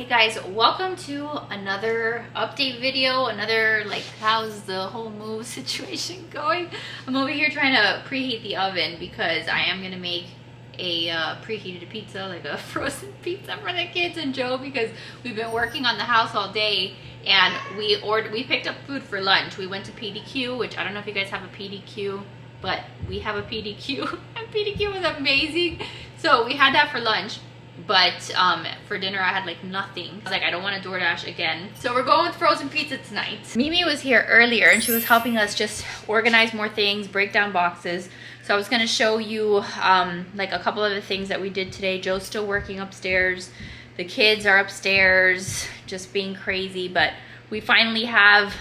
guys, welcome to another update video, another like how's the whole move situation going. I'm over here trying to preheat the oven because I am gonna make a preheated pizza, like a frozen pizza for the kids and Joe, because we've been working on the house all day and we picked up food for lunch. We went to PDQ, which I don't know if you guys have a PDQ, but we have a PDQ and PDQ was amazing. So we had that for lunch. But for dinner I had like nothing. I was like, I don't want to DoorDash again. So we're going with frozen pizza tonight. Mimi was here earlier and she was helping us just organize more things, break down boxes. So I was going to show you like a couple of the things that we did today. Joe's still working upstairs. The kids are upstairs just being crazy, but we finally have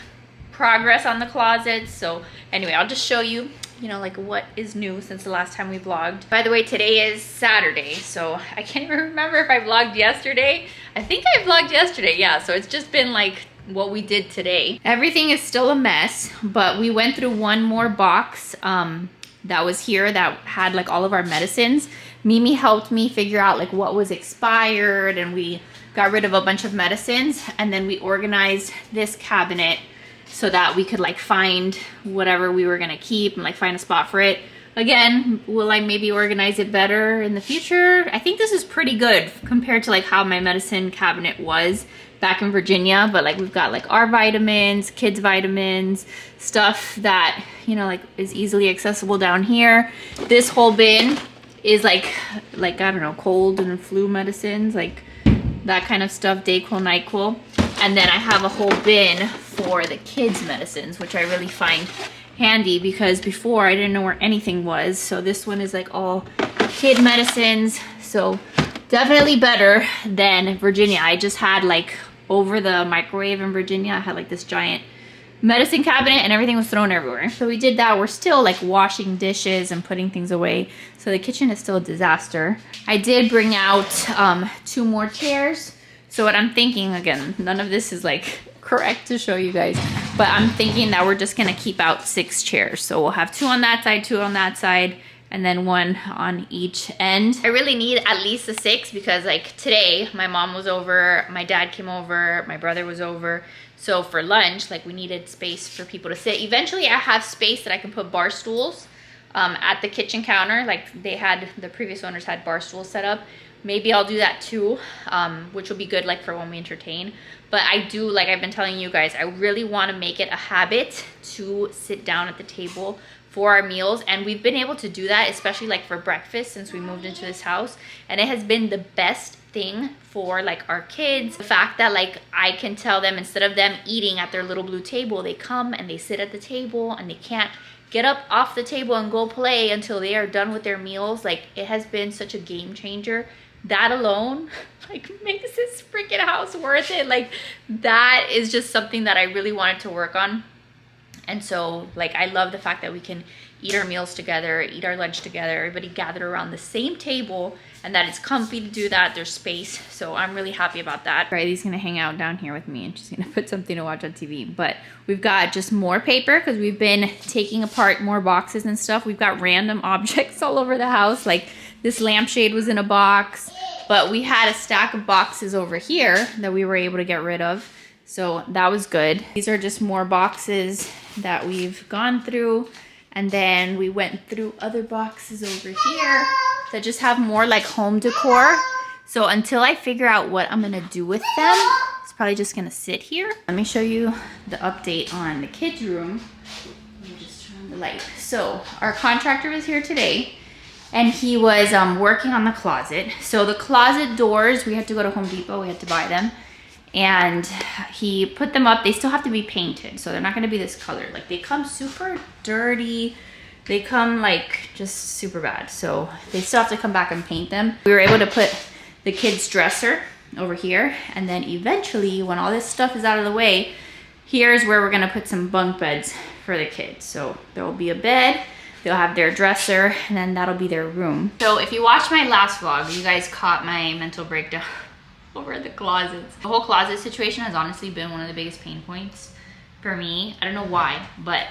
progress on the closets. So anyway, I'll just show you, you know, like what is new since the last time we vlogged. By the way, today is Saturday, so I can't even remember if I vlogged yesterday. I think I vlogged yesterday, yeah, so it's just been like what we did today. Everything is still a mess, but we went through one more box that was here that had like all of our medicines. Mimi helped me figure out like what was expired, and we got rid of a bunch of medicines, and then we organized this cabinet so that we could like find whatever we were gonna keep and like find a spot for it. Again, will I maybe organize it better in the future? I think this is pretty good compared to like how my medicine cabinet was back in Virginia, but like we've got like our vitamins, kids vitamins, stuff that, you know, like is easily accessible down here. This whole bin is like I don't know, cold and flu medicines, like that kind of stuff, Dayquil, NyQuil. And then I have a whole bin for the kids' medicines, which I really find handy because before I didn't know where anything was. So this one is like all kid medicines. So definitely better than Virginia. I just had like over the microwave in Virginia, I had like this giant medicine cabinet and everything was thrown everywhere. So we did that. We're still like washing dishes and putting things away. So the kitchen is still a disaster. I did bring out 2 more chairs. So what I'm thinking, again, none of this is like correct to show you guys, but I'm thinking that we're just gonna keep out 6 chairs. So we'll have 2 on that side, 2 on that side, and then 1 on each end. I really need at least a 6 because like today, my mom was over, my dad came over, my brother was over. So for lunch, like we needed space for people to sit. Eventually I have space that I can put bar stools at the kitchen counter. Like the previous owners had bar stools set up. Maybe I'll do that too, which will be good like for when we entertain. But I do, like I've been telling you guys, I really want to make it a habit to sit down at the table for our meals. And we've been able to do that, especially like for breakfast since we moved into this house. And it has been the best thing for like our kids. The fact that like I can tell them, instead of them eating at their little blue table, they come and they sit at the table and they can't get up off the table and go play until they are done with their meals. Like it has been such a game changer. That alone like makes this freaking house worth it. Like that is just something that I really wanted to work on. And so like I love the fact that we can eat our meals together, eat our lunch together, everybody gathered around the same table, and that it's comfy to do that. There's space. So I'm really happy about that. Riley's gonna hang out down here with me and she's gonna put something to watch on TV. But we've got just more paper because we've been taking apart more boxes and stuff. We've got random objects all over the house. Like this lampshade was in a box, but we had a stack of boxes over here that we were able to get rid of. So that was good. These are just more boxes that we've gone through. And then we went through other boxes over here that just have more like home decor. So until I figure out what I'm gonna do with them, it's probably just gonna sit here. Let me show you the update on the kids' room. Let me just turn on the light. So our contractor was here today and he was working on the closet. So the closet doors, we had to go to Home Depot, we had to buy them. And he put them up. They still have to be painted, so they're not gonna be this color. Like they come super dirty. They come like just super bad. So they still have to come back and paint them. We were able to put the kids' dresser over here. And then eventually, when all this stuff is out of the way, here's where we're gonna put some bunk beds for the kids. So there will be a bed, they'll have their dresser, and then that'll be their room. So if you watched my last vlog, you guys caught my mental breakdown over the closets. The whole closet situation has honestly been one of the biggest pain points for me. I don't know why, but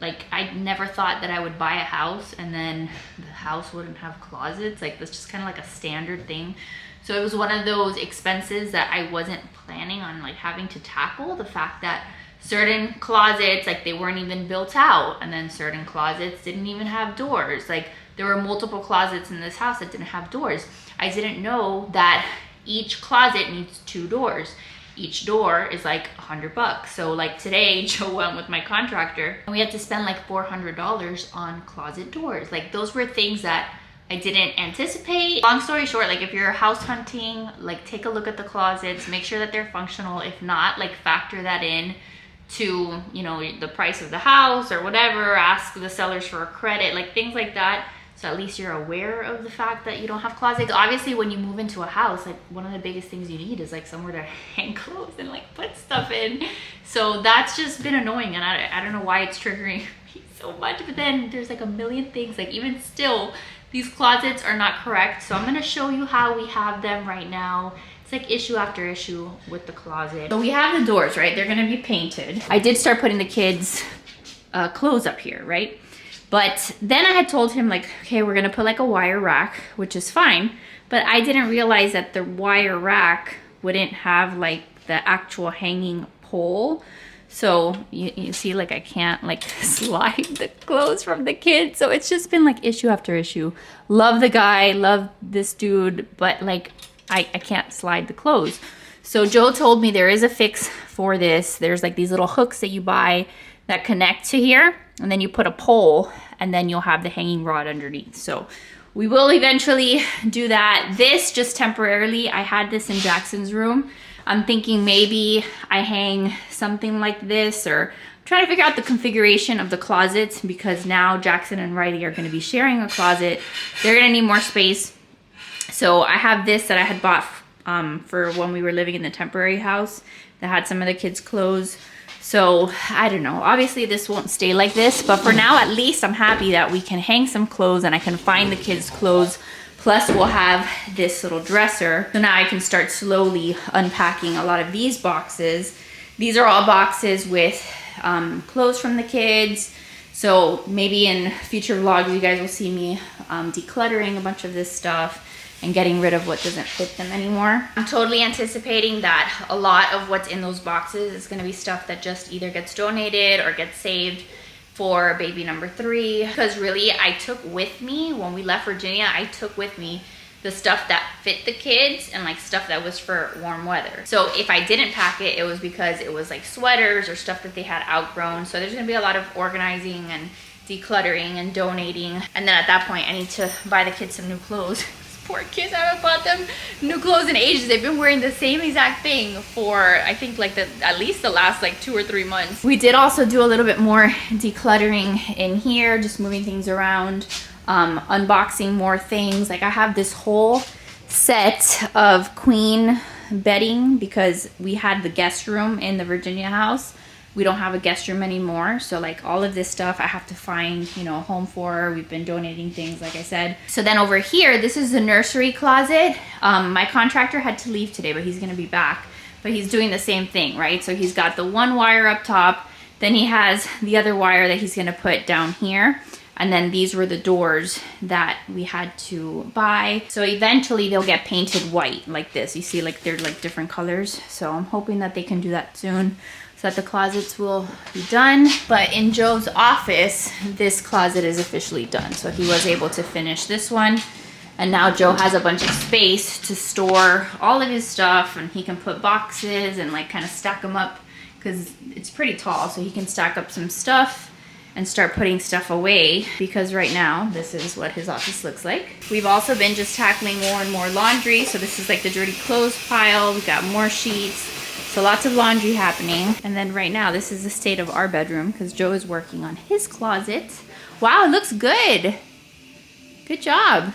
like I never thought that I would buy a house and then the house wouldn't have closets. Like that's just kind of like a standard thing. So it was one of those expenses that I wasn't planning on like having to tackle. The fact that certain closets, like they weren't even built out, and then certain closets didn't even have doors. Like there were multiple closets in this house that didn't have doors. I didn't know that each closet needs 2 doors. Each door is like $100. So like today, Joe went with my contractor and we had to spend like $400 on closet doors. Like those were things that I didn't anticipate. Long story short, like if you're house hunting, like take a look at the closets, make sure that they're functional. If not, like factor that in to, you know, the price of the house or whatever, ask the sellers for a credit, like things like that. So at least you're aware of the fact that you don't have closets. Obviously, when you move into a house, like one of the biggest things you need is like somewhere to hang clothes and like put stuff in. So that's just been annoying, and I don't know why it's triggering me so much, but then there's like a million things. Like even still, these closets are not correct. So I'm gonna show you how we have them right now. It's like issue after issue with the closet. So we have the doors, right? They're gonna be painted. I did start putting the kids' clothes up here, right? But then I had told him like, okay, we're gonna put like a wire rack, which is fine. But I didn't realize that the wire rack wouldn't have like the actual hanging pole. So you see, like I can't like slide the clothes from the kids. So it's just been like issue after issue. Love the guy, love this dude, but like I can't slide the clothes. So Joe told me there is a fix for this. There's like these little hooks that you buy that connect to here, and then you put a pole and then you'll have the hanging rod underneath. So we will eventually do that. This just temporarily, I had this in Jackson's room. I'm thinking maybe I hang something like this, or I'm trying to figure out the configuration of the closets, because now Jackson and Riley are gonna be sharing a closet. They're gonna need more space. So I have this that I had bought for when we were living in the temporary house that had some of the kids' clothes. So I don't know, obviously this won't stay like this, but for now at least I'm happy that we can hang some clothes and I can find the kids' clothes. Plus we'll have this little dresser. So now I can start slowly unpacking a lot of these boxes. These are all boxes with clothes from the kids. So maybe in future vlogs you guys will see me decluttering a bunch of this stuff and getting rid of what doesn't fit them anymore. I'm totally anticipating that a lot of what's in those boxes is gonna be stuff that just either gets donated or gets saved for baby number 3. Because really, I took with me, when we left Virginia, I took with me the stuff that fit the kids and like stuff that was for warm weather. So if I didn't pack it, it was because it was like sweaters or stuff that they had outgrown. So there's gonna be a lot of organizing and decluttering and donating. And then at that point, I need to buy the kids some new clothes. Poor kids, I haven't bought them new clothes in ages. They've been wearing the same exact thing for, I think, like at least the last like 2 or 3 months. We did also do a little bit more decluttering in here, just moving things around, unboxing more things. Like I have this whole set of queen bedding because we had the guest room in the Virginia house. We don't have a guest room anymore. So like all of this stuff I have to find, you know, a home for. We've been donating things, like I said. So then over here, this is the nursery closet. My contractor had to leave today, but he's gonna be back. But he's doing the same thing, right? So he's got the one wire up top, then he has the other wire that he's gonna put down here. And then these were the doors that we had to buy. So eventually they'll get painted white like this. You see, like they're like different colors. So I'm hoping that they can do that soon, so that the closets will be done. But in Joe's office, this closet is officially done. So he was able to finish this one. And now Joe has a bunch of space to store all of his stuff, and he can put boxes and like kind of stack them up because it's pretty tall. So he can stack up some stuff and start putting stuff away, because right now this is what his office looks like. We've also been just tackling more and more laundry. So this is like the dirty clothes pile. We've got more sheets. So lots of laundry happening. And then right now, this is the state of our bedroom because Joe is working on his closet. Wow, it looks good. Good job.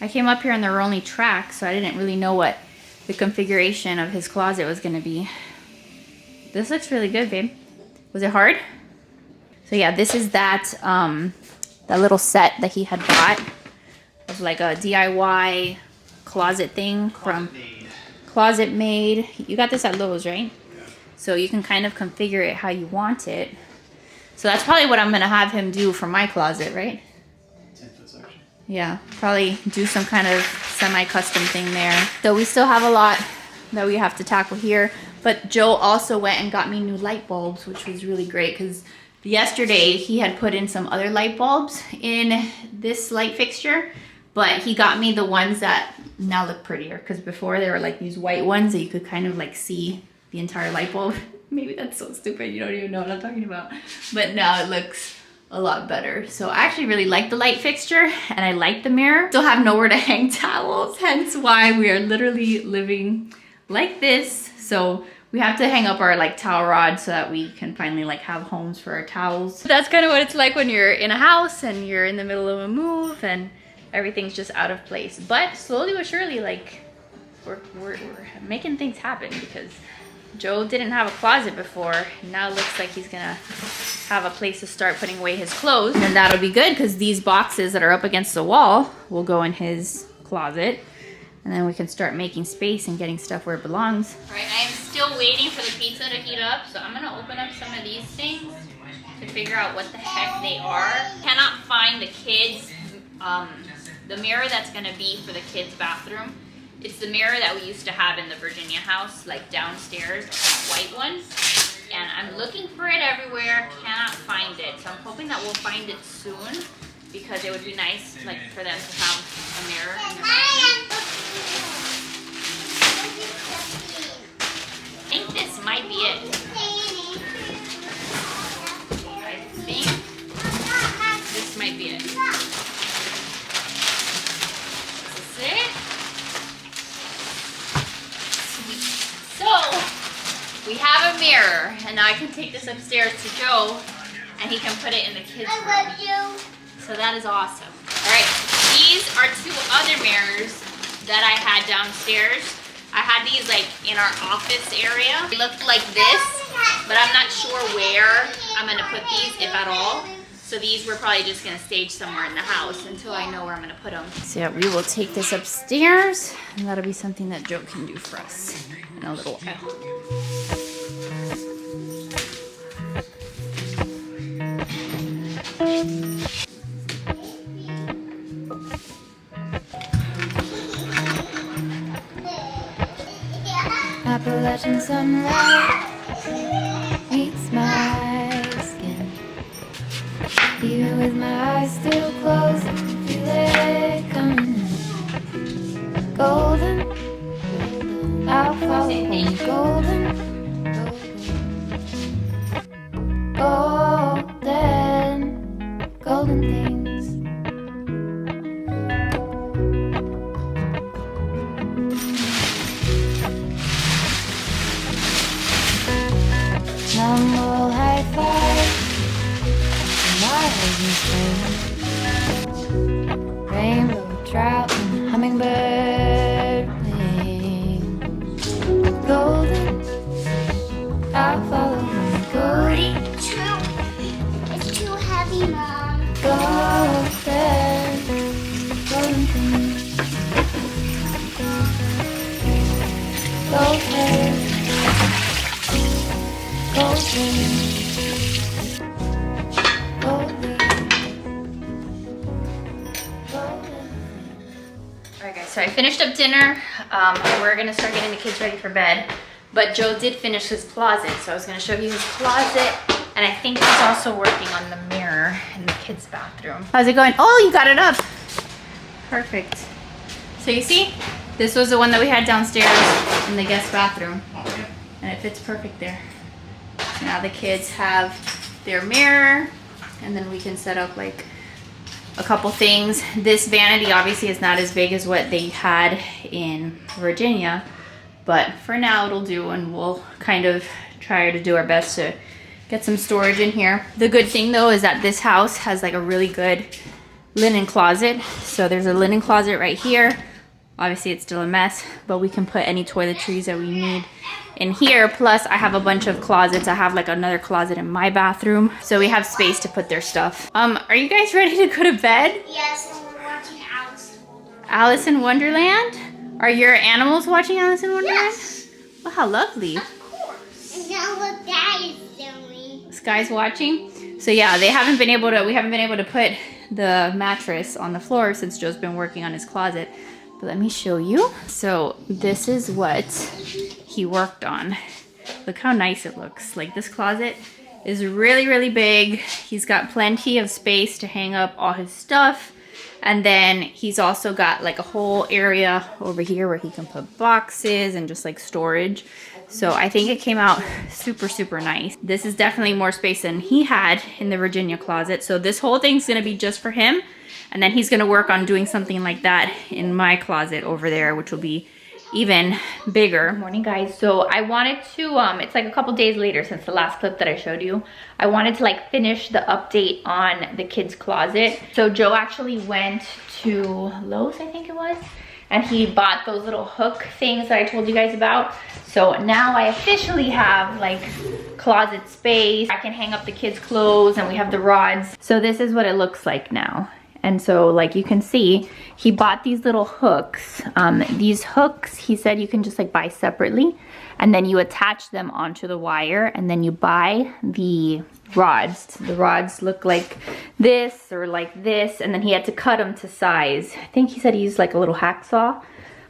I came up here and there were only tracks, so I didn't really know what the configuration of his closet was gonna be. This looks really good, babe. Was it hard? So yeah, this is that, that little set that he had bought of like a DIY closet thing from Closet Made. You got this at Lowe's, right? Yeah. So you can kind of configure it how you want it. So that's probably what I'm gonna have him do for my closet, right? 10-foot section. Yeah, probably do some kind of semi-custom thing there. So we still have a lot that we have to tackle here. But Joe also went and got me new light bulbs, which was really great because yesterday he had put in some other light bulbs in this light fixture, but he got me the ones that now look prettier because before they were like these white ones that you could kind of like see the entire light bulb. Maybe that's so stupid, you don't even know what I'm talking about. But now it looks a lot better. So I actually really like the light fixture and I like the mirror. Still have nowhere to hang towels, hence why we are literally living like this. So we have to hang up our like towel rod so that we can finally like have homes for our towels. That's kind of what it's like when you're in a house and you're in the middle of a move and everything's just out of place. But slowly but surely, like we're making things happen because Joe didn't have a closet before. Now it looks like he's gonna have a place to start putting away his clothes. And that'll be good because these boxes that are up against the wall will go in his closet. And then we can start making space and getting stuff where it belongs. All right, I am still waiting for the pizza to heat up. So I'm gonna open up some of these things to figure out what the heck they are. Cannot find the kids, the mirror that's gonna be for the kids' bathroom. It's the mirror that we used to have in the Virginia house, like downstairs, that white one. And I'm looking for it everywhere, cannot find it. So I'm hoping that we'll find it soon because it would be nice like for them to have a mirror in their bathroom. I think this might be it. I think this might be it. Is this it? So, we have a mirror, and now I can take this upstairs to Joe, and he can put it in the kids' room. I love you. So that is awesome. All right, these are two other mirrors that I had downstairs. I had these like in our office area. They looked like this, but I'm not sure where I'm gonna put these, if at all. So these we're probably just gonna stage somewhere in the house until I know where I'm gonna put them. So yeah, we will take this upstairs, and that'll be something that Joe can do for us in a little while. Appalachian sunlight meets my skin. Even with my eyes still closed, I feel it coming in. Golden, I'll follow home. Golden, golden, golden things. Some will high five my husband's friend. Rainbow trout and hummingbird wings. Golden, I'll follow him. Golden, It's too heavy, Mom. golden, golden things. Golden, golden. Alright guys, so I finished up dinner. We're gonna start getting the kids ready for bed. But Joe did finish his closet, so I was gonna show you his closet. And I think he's also working on the mirror in the kids' bathroom. How's it going? Oh, you got it up. Perfect. So you see, this was the one that we had downstairs in the guest bathroom. And it fits perfect there. So now the kids have their mirror, and then we can set up like a couple things. This vanity obviously is not as big as what they had in Virginia, but for now it'll do, and we'll kind of try to do our best to get some storage in here. The good thing though is that this house has like a really good linen closet. So there's a linen closet right here. Obviously it's still a mess, but we can put any toiletries that we need in here. Plus I have a bunch of closets. I have like another closet in my bathroom, so we have space to put their stuff. Are you guys ready to go to bed? Yes, and we're watching Alice. Alice in Wonderland? Are your animals watching Alice in Wonderland? Yes. Well, how lovely. Of course. And now what Dad is doing. Sky's watching. So yeah, we haven't been able to put the mattress on the floor since Joe's been working on his closet. But let me show you. So this is what he worked on. Look how nice it looks. Like, this closet is really, really big. He's got plenty of space to hang up all his stuff. And then he's also got like a whole area over here where he can put boxes and just like storage. So I think it came out super, super nice. This is definitely more space than he had in the Virginia closet. So this whole thing's gonna be just for him. And then he's gonna work on doing something like that in my closet over there, which will be even bigger. Morning, guys. So I wanted to, it's like a couple days later since the last clip that I showed you. I wanted to like finish the update on the kids' closet. So Joe actually went to Lowe's, I think it was, and he bought those little hook things that I told you guys about. So now I officially have like closet space. I can hang up the kids' clothes and we have the rods. So this is what it looks like now. And so like you can see, he bought these little hooks. These hooks, he said you can just like buy separately, and then you attach them onto the wire, and then you buy the rods. The rods look like this or like this, and then he had to cut them to size. I think he said he used like a little hacksaw.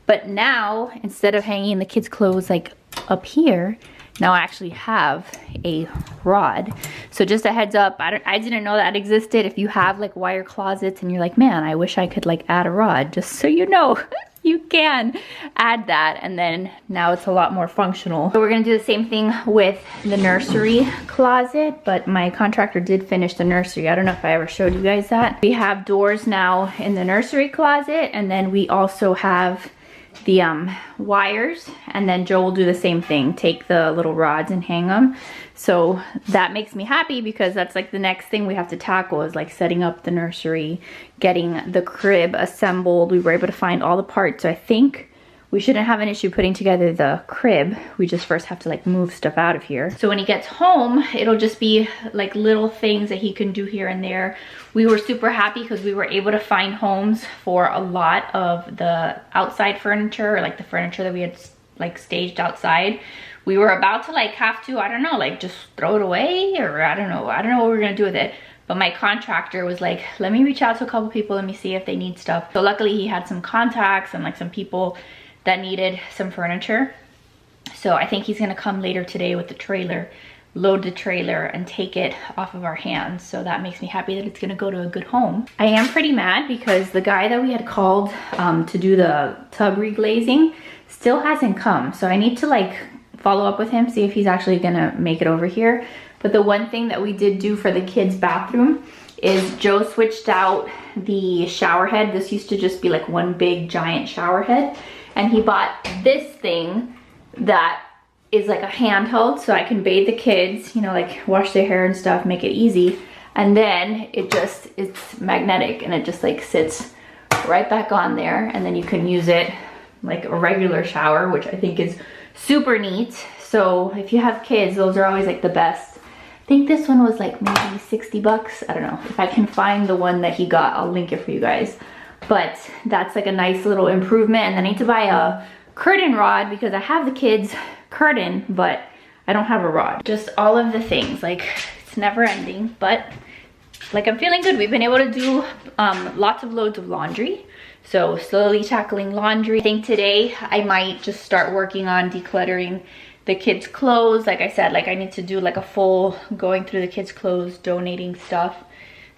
But now, instead of hanging the kids' clothes like up here, now I actually have a rod. So just a heads up, I didn't know that existed. If you have like wire closets and you're like, man, I wish I could like add a rod, just so you know, you can add that, and then now it's a lot more functional. So we're gonna do the same thing with the nursery closet, but my contractor did finish the nursery. I don't know if I ever showed you guys that. We have doors now in the nursery closet, and then we also have the wires, and then Joe will do the same thing, take the little rods and hang them. So that makes me happy because that's like the next thing we have to tackle is like setting up the nursery, getting the crib assembled. We were able to find all the parts, so I think we shouldn't have an issue putting together the crib. We just first have to like move stuff out of here. So when he gets home, it'll just be like little things that he can do here and there. We were super happy because we were able to find homes for a lot of the outside furniture, or like the furniture that we had like staged outside. We were about to like have to, I don't know, like just throw it away, or I don't know what we were gonna do with it. But my contractor was like, let me reach out to a couple people, let me see if they need stuff. So luckily he had some contacts and like some people that needed some furniture. So I think he's gonna come later today with the trailer, load the trailer and take it off of our hands. So that makes me happy that it's gonna go to a good home. I am pretty mad because the guy that we had called to do the tub reglazing still hasn't come. So I need to like follow up with him, see if he's actually gonna make it over here. But the one thing that we did do for the kids' bathroom is Joe switched out the shower head. This used to just be like one big giant shower head. And he bought this thing that is like a handheld, so I can bathe the kids, you know, like wash their hair and stuff, make it easy. And then it's magnetic, and it just like sits right back on there, and then you can use it like a regular shower, which I think is super neat. So if you have kids, those are always like the best. I think this one was like maybe 60 bucks. I don't know. If I can find the one that he got, I'll link it for you guys. But that's like a nice little improvement. And I need to buy a curtain rod because I have the kids' curtain, but I don't have a rod. Just all of the things, like it's never ending, but like I'm feeling good. We've been able to do lots of loads of laundry. So slowly tackling laundry. I think today I might just start working on decluttering the kids' clothes. Like I said, like I need to do like a full going through the kids' clothes, donating stuff.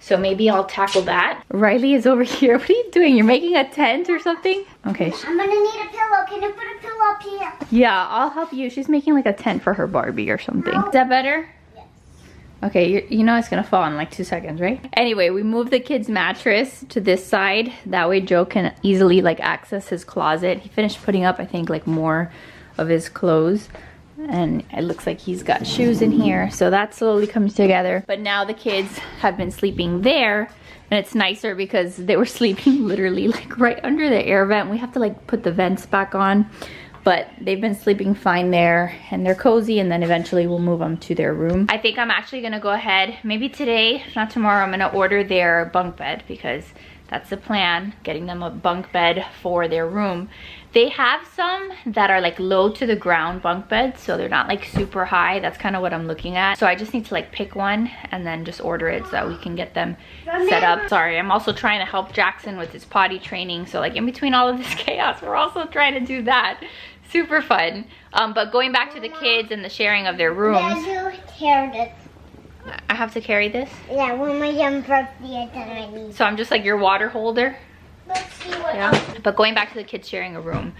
So maybe I'll tackle that. Riley is over here. What are you doing? You're making a tent or something? Okay. I'm gonna need a pillow. Can you put a pillow up here? Yeah, I'll help you. She's making like a tent for her Barbie or something. No. Is that better? Yes. Okay, you know it's gonna fall in like 2 seconds, right? Anyway, we moved the kids' mattress to this side. That way Joe can easily like access his closet. He finished putting up, I think, like more of his clothes. And it looks like he's got shoes in here, so that slowly comes together. But now the kids have been sleeping there, and it's nicer because they were sleeping literally like right under the air vent. We have to like put the vents back on, but they've been sleeping fine there, and they're cozy, and then eventually we'll move them to their room. I think I'm actually gonna go ahead, maybe today, if not tomorrow, I'm gonna order their bunk bed because That's the plan, getting them a bunk bed for their room. They have some that are like low to the ground bunk beds, so they're not like super high. That's kind of what I'm looking at. So I just need to like pick one and then just order it so that we can get them set up. Sorry, I'm also trying to help Jackson with his potty training. So like in between all of this chaos, we're also trying to do that. Super fun. But going back to the kids and the sharing of their rooms. I have to carry this? Yeah, when my young birthday I need. So I'm just like your water holder? Let's see what Yeah. But going back to the kids sharing a room.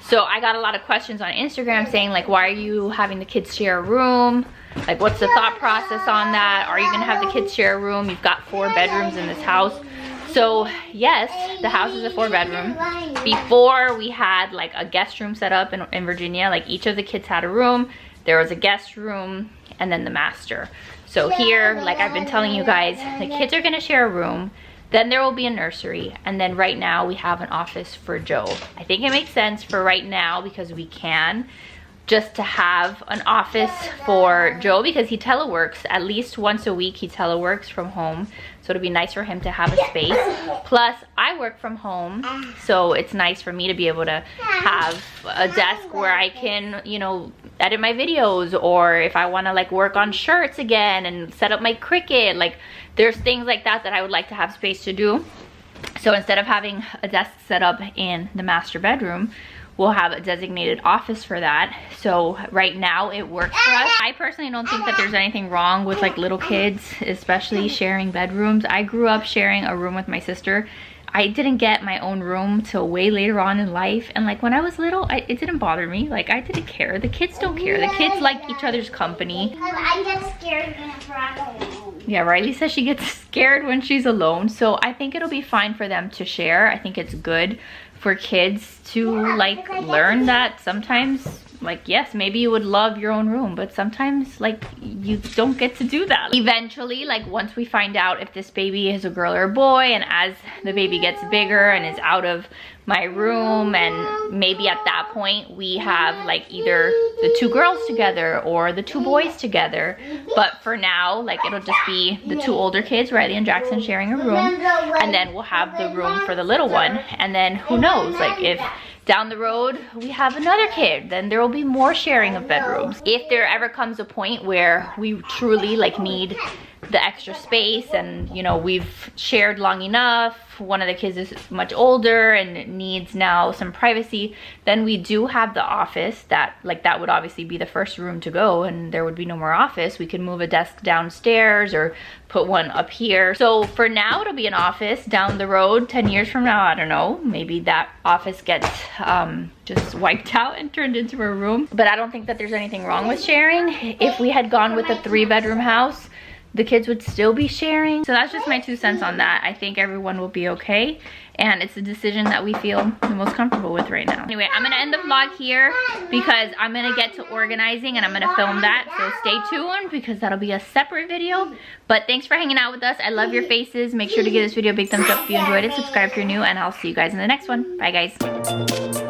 So I got a lot of questions on Instagram saying like, why are you having the kids share a room? Like, what's the thought process on that? Are you gonna have the kids share a room? You've got 4 bedrooms in this house. So yes, the house is a 4-bedroom. Before we had like a guest room set up in Virginia, like each of the kids had a room. There was a guest room and then the master. So here, like I've been telling you guys, the kids are gonna share a room. Then there will be a nursery, and then right now we have an office for Joe. I think it makes sense for right now because we can, just to have an office for Joe because he teleworks at least once a week. He teleworks from home, so it'll be nice for him to have a space. Plus I work from home, so it's nice for me to be able to have a desk where I can, you know, edit my videos, or if I want to like work on shirts again and set up my Cricut, like there's things like that that I would like to have space to do. So instead of having a desk set up in the master bedroom, we'll have a designated office for that. So right now it works for us. I personally don't think that there's anything wrong with like little kids, especially sharing bedrooms. I grew up sharing a room with my sister. I didn't get my own room till way later on in life, and like when I was little, it didn't bother me. Like I didn't care. The kids don't care. The kids like each other's company. I get scared whenever I'm alone. Yeah, Riley says she gets scared when she's alone, so I think it'll be fine for them to share. I think it's good for kids to like learn that sometimes, like, yes, maybe you would love your own room, but sometimes like you don't get to do that. Eventually, like once we find out if this baby is a girl or a boy, and as the baby gets bigger and is out of my room, and maybe at that point we have like either the 2 girls together or the 2 boys together. But for now, like it'll just be the 2 older kids, Riley and Jackson, sharing a room, and then we'll have the room for the little one. And then who knows, like if down the road we have another kid, then there will be more sharing of bedrooms. If there ever comes a point where we truly like need the extra space, and you know we've shared long enough, one of the kids is much older and needs now some privacy, then we do have the office that would obviously be the first room to go, and there would be no more office. We could move a desk downstairs or put one up here. So for now it'll be an office. Down the road, 10 years from now, I don't know, maybe that office gets just wiped out and turned into a room. But I don't think that there's anything wrong with sharing. If we had gone with a 3-bedroom house, the kids would still be sharing. So that's just my 2 cents on that. I think everyone will be okay, and it's a decision that we feel the most comfortable with right now. Anyway, I'm gonna end the vlog here because I'm gonna get to organizing and I'm gonna film that. So stay tuned because that'll be a separate video. But thanks for hanging out with us. I love your faces. Make sure to give this video a big thumbs up if you enjoyed it. Subscribe if you're new, and I'll see you guys in the next one. Bye guys.